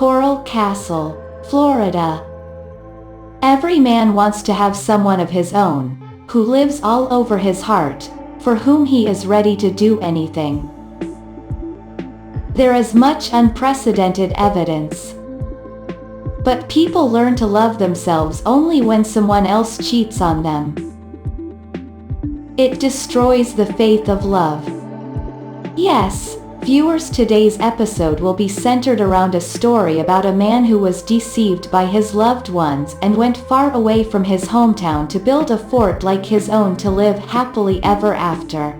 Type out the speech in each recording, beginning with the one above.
Coral Castle, Florida. Every man wants to have someone of his own, who lives all over his heart, for whom he is ready to do anything. There is much unprecedented evidence. But people learn to love themselves only when someone else cheats on them. It destroys the faith of love. Yes, viewers, today's episode will be centered around a story about a man who was deceived by his loved ones and went far away from his hometown to build a fort like his own to live happily ever after.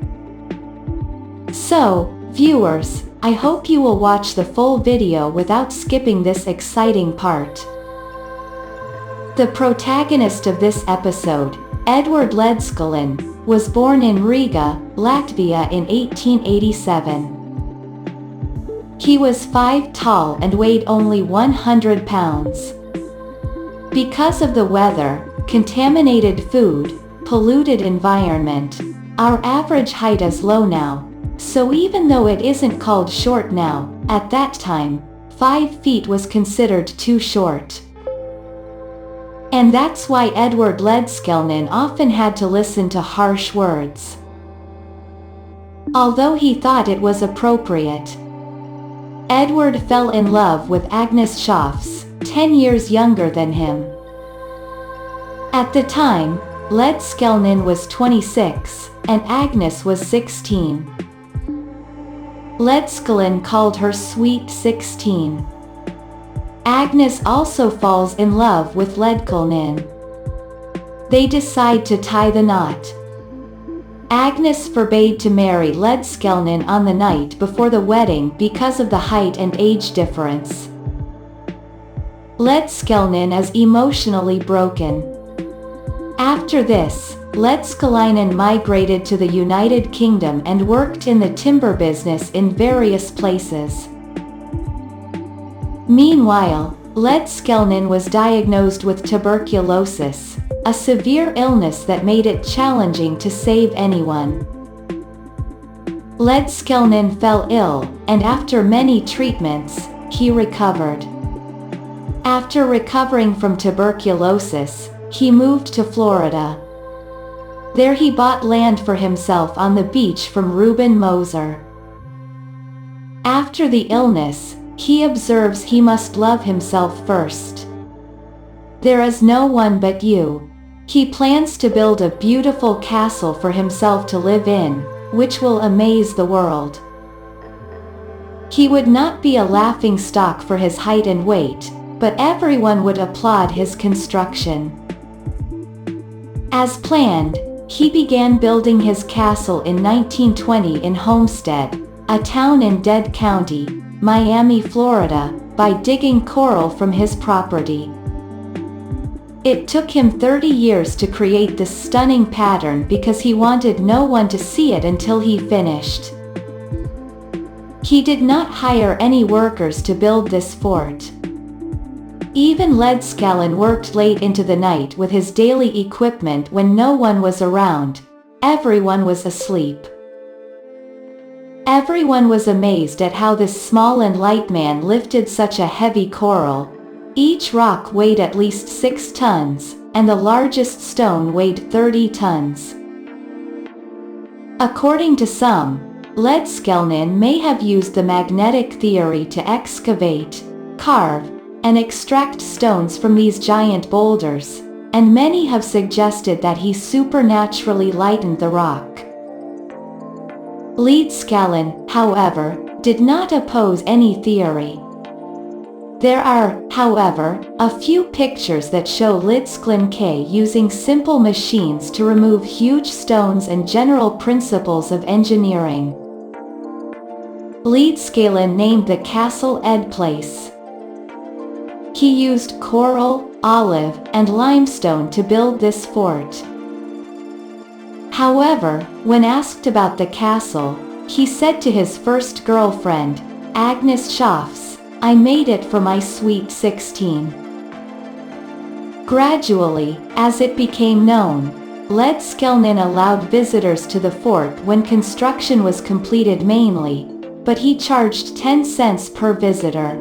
So, viewers, I hope you will watch the full video without skipping this exciting part. The protagonist of this episode, Edward Ledskalnin, was born in Riga, Latvia in 1887. He was 5 tall and weighed only 100 pounds. Because of the weather, contaminated food, polluted environment, our average height is low now, so even though it isn't called short now, at that time, 5 feet was considered too short. And that's why Edward Ledskalnin often had to listen to harsh words. Although he thought it was appropriate. Edward fell in love with Agnes Schaafs, 10 years younger than him. At the time, Ledskalnin was 26, and Agnes was 16. Ledskalnin called her Sweet 16. Agnes also falls in love with Ledskalnin. They decide to tie the knot. Agnes forbade to marry Ledskalnin on the night before the wedding because of the height and age difference. Ledskalnin is emotionally broken. After this, Ledskalnin migrated to the United Kingdom and worked in the timber business in various places. Meanwhile, Ledskalnin was diagnosed with tuberculosis, a severe illness that made it challenging to save anyone. Ledskalnin fell ill, and after many treatments, he recovered. After recovering from tuberculosis, he moved to Florida. There he bought land for himself on the beach from Reuben Moser. After the illness, he observes he must love himself first. There is no one but you. He plans to build a beautiful castle for himself to live in, which will amaze the world. He would not be a laughing stock for his height and weight, but everyone would applaud his construction. As planned, he began building his castle in 1920 in Homestead, a town in Dade County, Miami, Florida, by digging coral from his property. It took him 30 years to create this stunning pattern because he wanted no one to see it until he finished. He did not hire any workers to build this fort. Even Ledskalnin worked late into the night with his daily equipment when no one was around. Everyone was asleep. Everyone was amazed at how this small and light man lifted such a heavy coral. Each rock weighed at least 6 tons, and the largest stone weighed 30 tons. According to some, Ledskalnin may have used the magnetic theory to excavate, carve, and extract stones from these giant boulders, and many have suggested that he supernaturally lightened the rock. Ledskalnin, however, did not oppose any theory. There are, however, a few pictures that show Ledskalnin using simple machines to remove huge stones and general principles of engineering. Ledskalnin named the castle Ed Place. He used coral, olive, and limestone to build this fort. However, when asked about the castle, he said to his first girlfriend, Agnes Schaafs, "I made it for my sweet 16. Gradually, as it became known, Ledskalnin allowed visitors to the fort when construction was completed mainly, but he charged 10 cents per visitor.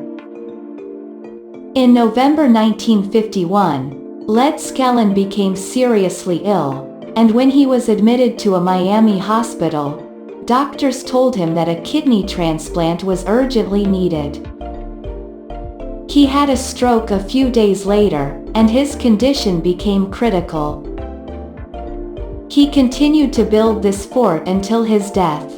In November 1951, Ledskallen became seriously ill, and when he was admitted to a Miami hospital, doctors told him that a kidney transplant was urgently needed. He had a stroke a few days later, and his condition became critical. He continued to build this fort until his death.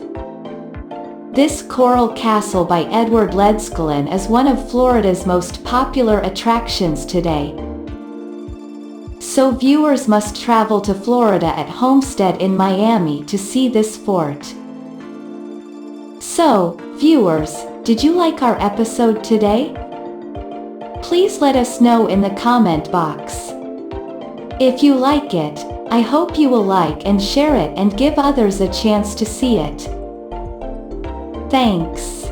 This coral castle by Edward Ledskallen is one of Florida's most popular attractions today. So viewers must travel to Florida at Homestead in Miami to see this fort. So, viewers, did you like our episode today? Please let us know in the comment box. If you like it, I hope you will like and share it and give others a chance to see it. Thanks.